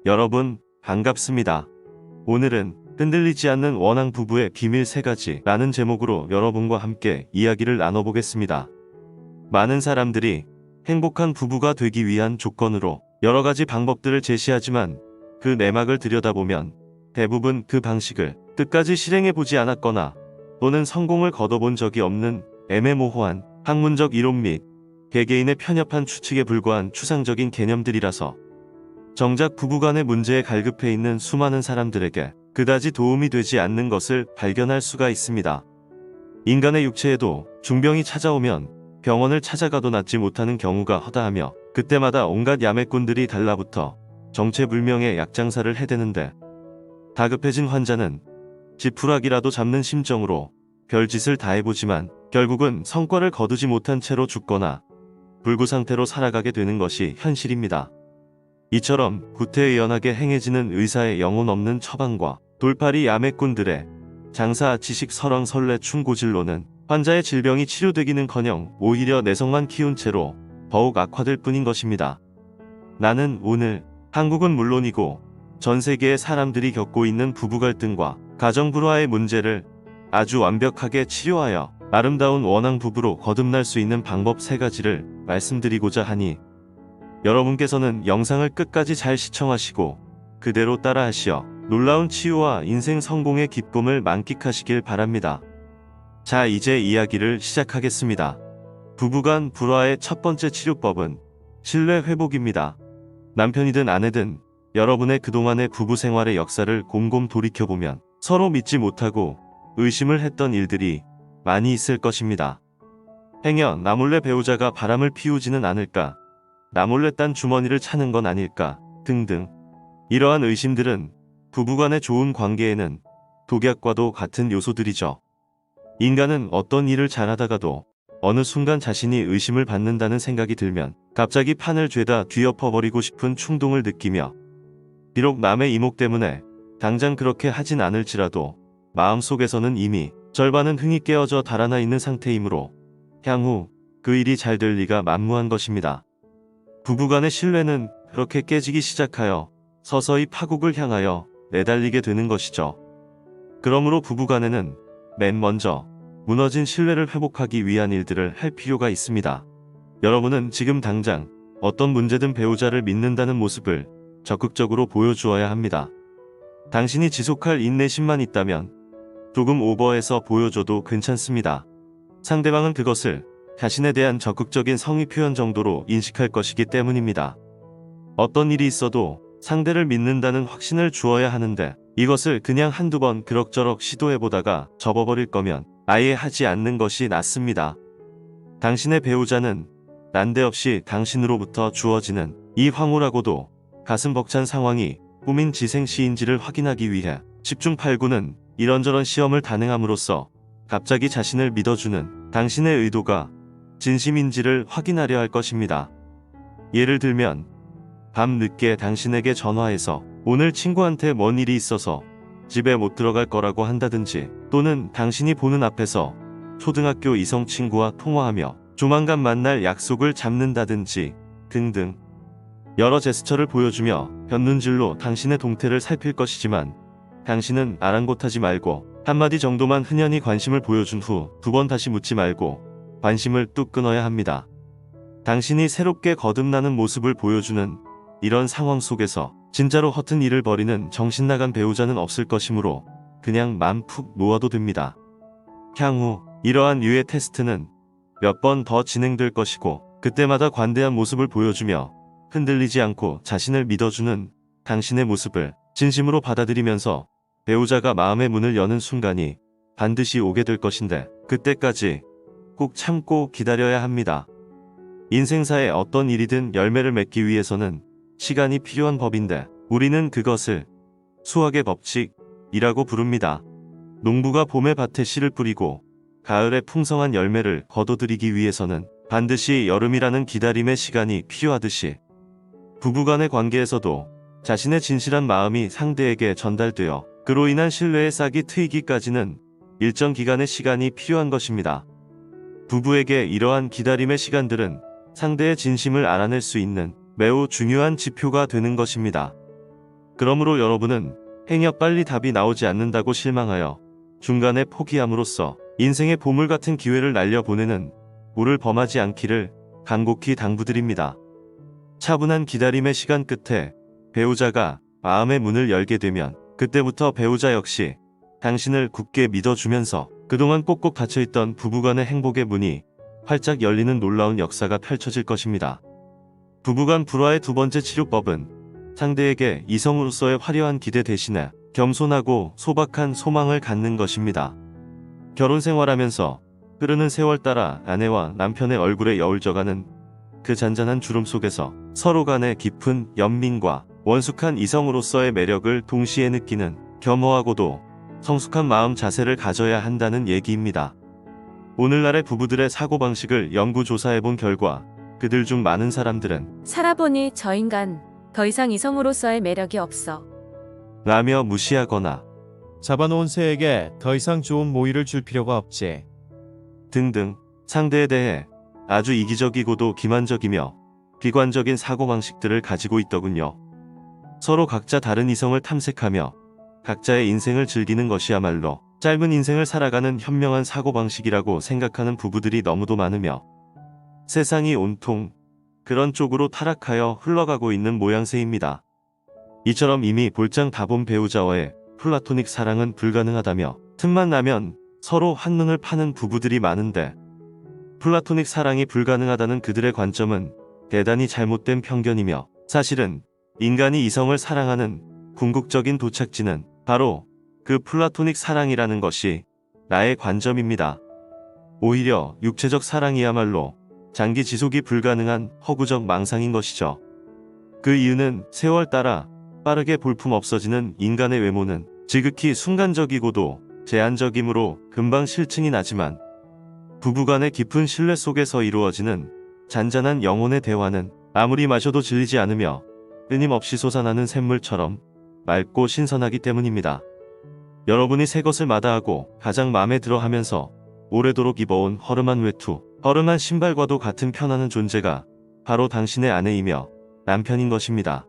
여러분, 반갑습니다. 오늘은 흔들리지 않는 원앙 부부의 비밀 3가지라는 제목으로 여러분과 함께 이야기를 나눠보겠습니다. 많은 사람들이 행복한 부부가 되기 위한 조건으로 여러 가지 방법들을 제시하지만 그 내막을 들여다보면 대부분 그 방식을 끝까지 실행해보지 않았거나 또는 성공을 거둬본 적이 없는 애매모호한 학문적 이론 및 개개인의 편협한 추측에 불과한 추상적인 개념들이라서 정작 부부간의 문제에 갈급해 있는 수많은 사람들에게 그다지 도움이 되지 않는 것을 발견할 수가 있습니다. 인간의 육체에도 중병이 찾아오면 병원을 찾아가도 낫지 못하는 경우가 허다하며 그때마다 온갖 야매꾼들이 달라붙어 정체불명의 약장사를 해대는데 다급해진 환자는 지푸라기라도 잡는 심정으로 별짓을 다해보지만 결국은 성과를 거두지 못한 채로 죽거나 불구 상태로 살아가게 되는 것이 현실입니다. 이처럼 구태의연하게 행해지는 의사의 영혼 없는 처방과 돌팔이 야매꾼들의 장사 지식 설왕설래 충고질로는 환자의 질병이 치료되기는커녕 오히려 내성만 키운 채로 더욱 악화될 뿐인 것입니다. 나는 오늘 한국은 물론이고 전 세계의 사람들이 겪고 있는 부부 갈등과 가정 불화의 문제를 아주 완벽하게 치료하여 아름다운 원앙 부부로 거듭날 수 있는 방법 3가지를 말씀드리고자 하니 여러분께서는 영상을 끝까지 잘 시청하시고 그대로 따라하시어 놀라운 치유와 인생 성공의 기쁨을 만끽하시길 바랍니다. 자, 이제 이야기를 시작하겠습니다. 부부간 불화의 첫 번째 치료법은 신뢰 회복입니다. 남편이든 아내든 여러분의 그동안의 부부 생활의 역사를 곰곰 돌이켜보면 서로 믿지 못하고 의심을 했던 일들이 많이 있을 것입니다. 행여 나몰래 배우자가 바람을 피우지는 않을까, 나몰래 딴 주머니를 차는 건 아닐까 등등. 이러한 의심들은 부부간의 좋은 관계에는 독약과도 같은 요소들이죠. 인간은 어떤 일을 잘하다가도 어느 순간 자신이 의심을 받는다는 생각이 들면 갑자기 판을 죄다 뒤엎어버리고 싶은 충동을 느끼며 비록 남의 이목 때문에 당장 그렇게 하진 않을지라도 마음속에서는 이미 절반은 흥이 깨어져 달아나 있는 상태이므로 향후 그 일이 잘 될 리가 만무한 것입니다. 부부간의 신뢰는 그렇게 깨지기 시작하여 서서히 파국을 향하여 내달리게 되는 것이죠. 그러므로 부부간에는 맨 먼저 무너진 신뢰를 회복하기 위한 일들을 할 필요가 있습니다. 여러분은 지금 당장 어떤 문제든 배우자를 믿는다는 모습을 적극적으로 보여주어야 합니다. 당신이 지속할 인내심만 있다면 조금 오버해서 보여줘도 괜찮습니다. 상대방은 그것을 자신에 대한 적극적인 성의 표현 정도로 인식할 것이기 때문입니다. 어떤 일이 있어도 상대를 믿는다는 확신을 주어야 하는데 이것을 그냥 한두 번 그럭저럭 시도해보다가 접어버릴 거면 아예 하지 않는 것이 낫습니다. 당신의 배우자는 난데없이 당신으로부터 주어지는 이 황홀하고도 가슴 벅찬 상황이 꿈인 지생시인지를 확인하기 위해 10중 8구는 이런저런 시험을 단행함으로써 갑자기 자신을 믿어주는 당신의 의도가 진심인지를 확인하려 할 것입니다. 예를 들면 밤 늦게 당신에게 전화해서 오늘 친구한테 뭔 일이 있어서 집에 못 들어갈 거라고 한다든지, 또는 당신이 보는 앞에서 초등학교 이성 친구와 통화하며 조만간 만날 약속을 잡는다든지 등등 여러 제스처를 보여주며 곁눈질로 당신의 동태를 살필 것이지만 당신은 아랑곳하지 말고 한마디 정도만 흔연히 관심을 보여준 후 2번 다시 묻지 말고 관심을 뚝 끊어야 합니다. 당신이 새롭게 거듭나는 모습을 보여주는 이런 상황 속에서 진짜로 허튼 일을 벌이는 정신나간 배우자는 없을 것이므로 그냥 맘 푹 놓아도 됩니다. 향후 이러한 유의 테스트는 몇 번 더 진행될 것이고 그때마다 관대한 모습을 보여주며 흔들리지 않고 자신을 믿어주는 당신의 모습을 진심으로 받아들이면서 배우자가 마음의 문을 여는 순간이 반드시 오게 될 것인데 그때까지 꼭 참고 기다려야 합니다. 인생사의 어떤 일이든 열매를 맺기 위해서는 시간이 필요한 법인데 우리는 그것을 수학의 법칙이라고 부릅니다. 농부가 봄에 밭에 씨를 뿌리고 가을에 풍성한 열매를 거둬들이기 위해서는 반드시 여름이라는 기다림의 시간이 필요하듯이 부부간의 관계에서도 자신의 진실한 마음이 상대에게 전달되어 그로 인한 신뢰의 싹이 트이기까지는 일정 기간의 시간이 필요한 것입니다. 부부에게 이러한 기다림의 시간들은 상대의 진심을 알아낼 수 있는 매우 중요한 지표가 되는 것입니다. 그러므로 여러분은 행여 빨리 답이 나오지 않는다고 실망하여 중간에 포기함으로써 인생의 보물 같은 기회를 날려보내는 우를 범하지 않기를 간곡히 당부드립니다. 차분한 기다림의 시간 끝에 배우자가 마음의 문을 열게 되면 그때부터 배우자 역시 당신을 굳게 믿어주면서 그동안 꼭꼭 닫혀있던 부부간의 행복의 문이 활짝 열리는 놀라운 역사가 펼쳐질 것입니다. 부부간 불화의 두 번째 치료법은 상대에게 이성으로서의 화려한 기대 대신에 겸손하고 소박한 소망을 갖는 것입니다. 결혼 생활하면서 흐르는 세월 따라 아내와 남편의 얼굴에 여울져가는 그 잔잔한 주름 속에서 서로 간의 깊은 연민과 원숙한 이성으로서의 매력을 동시에 느끼는 겸허하고도 성숙한 마음 자세를 가져야 한다는 얘기입니다. 오늘날의 부부들의 사고방식을 연구조사해본 결과 그들 중 많은 사람들은 살아보니 저 인간 더 이상 이성으로서의 매력이 없어 라며 무시하거나 잡아놓은 새에게 더 이상 좋은 모이를 줄 필요가 없지. 등등 상대에 대해 아주 이기적이고도 기만적이며 비관적인 사고방식들을 가지고 있더군요. 서로 각자 다른 이성을 탐색하며 각자의 인생을 즐기는 것이야말로 짧은 인생을 살아가는 현명한 사고방식이라고 생각하는 부부들이 너무도 많으며 세상이 온통 그런 쪽으로 타락하여 흘러가고 있는 모양새입니다. 이처럼 이미 볼장 다 본 배우자와의 플라토닉 사랑은 불가능하다며 틈만 나면 서로 한눈을 파는 부부들이 많은데 플라토닉 사랑이 불가능하다는 그들의 관점은 대단히 잘못된 편견이며 사실은 인간이 이성을 사랑하는 궁극적인 도착지는 바로 그 플라토닉 사랑이라는 것이 나의 관점입니다. 오히려 육체적 사랑이야말로 장기 지속이 불가능한 허구적 망상인 것이죠. 그 이유는 세월 따라 빠르게 볼품 없어지는 인간의 외모는 지극히 순간적이고도 제한적이므로 금방 실증이 나지만 부부간의 깊은 신뢰 속에서 이루어지는 잔잔한 영혼의 대화는 아무리 마셔도 질리지 않으며 끊임없이 솟아나는 샘물처럼 맑고 신선하기 때문입니다. 여러분이 새 것을 마다하고 가장 마음에 들어 하면서 오래도록 입어온 허름한 외투, 허름한 신발과도 같은 편안한 존재가 바로 당신의 아내이며 남편인 것입니다.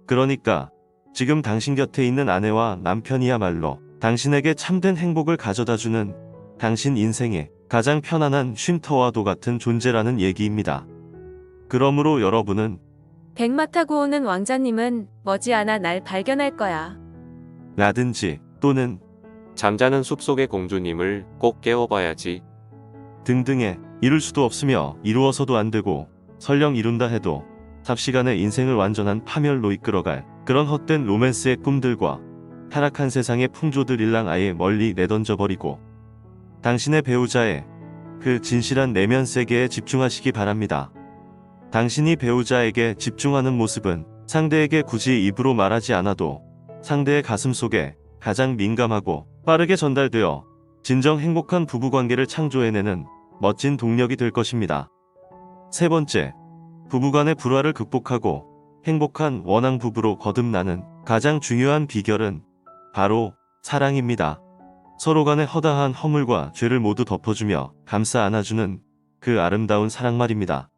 그러니까 지금 당신 곁에 있는 아내와 남편이야말로 당신에게 참된 행복을 가져다주는 당신 인생의 가장 편안한 쉼터와도 같은 존재라는 얘기입니다. 그러므로 여러분은 백마 타고 오는 왕자님은 머지않아 날 발견할 거야. 라든지 또는 잠자는 숲속의 공주님을 꼭 깨워봐야지. 등등의 이룰 수도 없으며 이루어서도 안 되고 설령 이룬다 해도 삽시간에 인생을 완전한 파멸로 이끌어갈 그런 헛된 로맨스의 꿈들과 타락한 세상의 풍조들 일랑 아예 멀리 내던져버리고 당신의 배우자의 그 진실한 내면 세계에 집중하시기 바랍니다. 당신이 배우자에게 집중하는 모습은 상대에게 굳이 입으로 말하지 않아도 상대의 가슴 속에 가장 민감하고 빠르게 전달되어 진정 행복한 부부관계를 창조해내는 멋진 동력이 될 것입니다. 세 번째, 부부간의 불화를 극복하고 행복한 원앙부부로 거듭나는 가장 중요한 비결은 바로 사랑입니다. 서로 간의 허다한 허물과 죄를 모두 덮어주며 감싸 안아주는 그 아름다운 사랑 말입니다.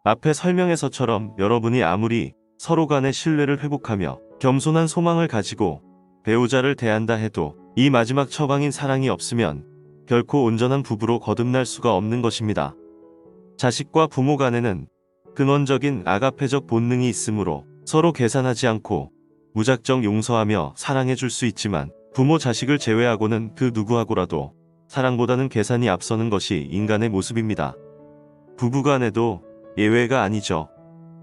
앞에 설명에서처럼 여러분이 아무리 서로 간의 신뢰를 회복하며 겸손한 소망을 가지고 배우자를 대한다 해도 이 마지막 처방인 사랑이 없으면 결코 온전한 부부로 거듭날 수가 없는 것입니다. 자식과 부모 간에는 근원적인 아가페적 본능이 있으므로 서로 계산하지 않고 무작정 용서하며 사랑해줄 수 있지만 부모 자식을 제외하고는 그 누구하고라도 사랑보다는 계산이 앞서는 것이 인간의 모습입니다. 부부간에도 예외가 아니죠.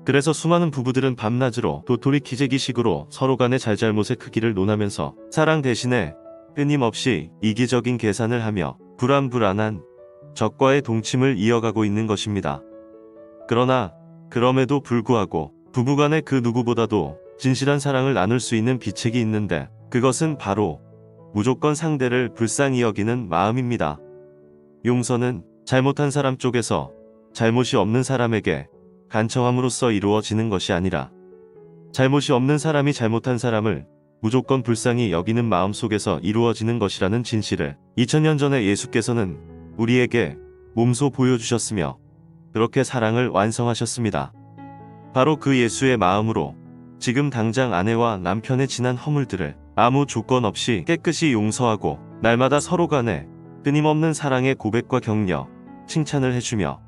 그래서 수많은 부부들은 밤낮으로 도토리 키재기식으로 서로 간의 잘잘못의 크기를 논하면서 사랑 대신에 끊임없이 이기적인 계산을 하며 불안불안한 적과의 동침을 이어가고 있는 것입니다. 그러나 그럼에도 불구하고 부부간에 그 누구보다도 진실한 사랑을 나눌 수 있는 비책이 있는데 그것은 바로 무조건 상대를 불쌍히 여기는 마음입니다. 용서는 잘못한 사람 쪽에서 잘못이 없는 사람에게 간청함으로써 이루어지는 것이 아니라 잘못이 없는 사람이 잘못한 사람을 무조건 불쌍히 여기는 마음 속에서 이루어지는 것이라는 진실을 2000년 전에 예수께서는 우리에게 몸소 보여주셨으며 그렇게 사랑을 완성하셨습니다. 바로 그 예수의 마음으로 지금 당장 아내와 남편의 지난 허물들을 아무 조건 없이 깨끗이 용서하고 날마다 서로 간에 끊임없는 사랑의 고백과 격려, 칭찬을 해주며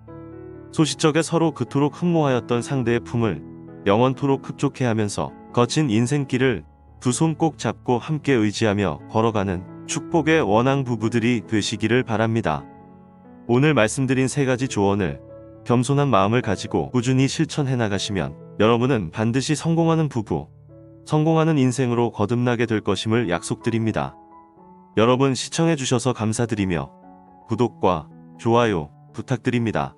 소시적에 서로 그토록 흠모하였던 상대의 품을 영원토록 흡족해 하면서 거친 인생길을 두 손 꼭 잡고 함께 의지하며 걸어가는 축복의 원앙 부부들이 되시기를 바랍니다. 오늘 말씀드린 세 가지 조언을 겸손한 마음을 가지고 꾸준히 실천해 나가시면 여러분은 반드시 성공하는 부부, 성공하는 인생으로 거듭나게 될 것임을 약속드립니다. 여러분 시청해 주셔서 감사드리며 구독과 좋아요 부탁드립니다.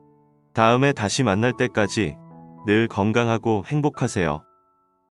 다음에 다시 만날 때까지 늘 건강하고 행복하세요.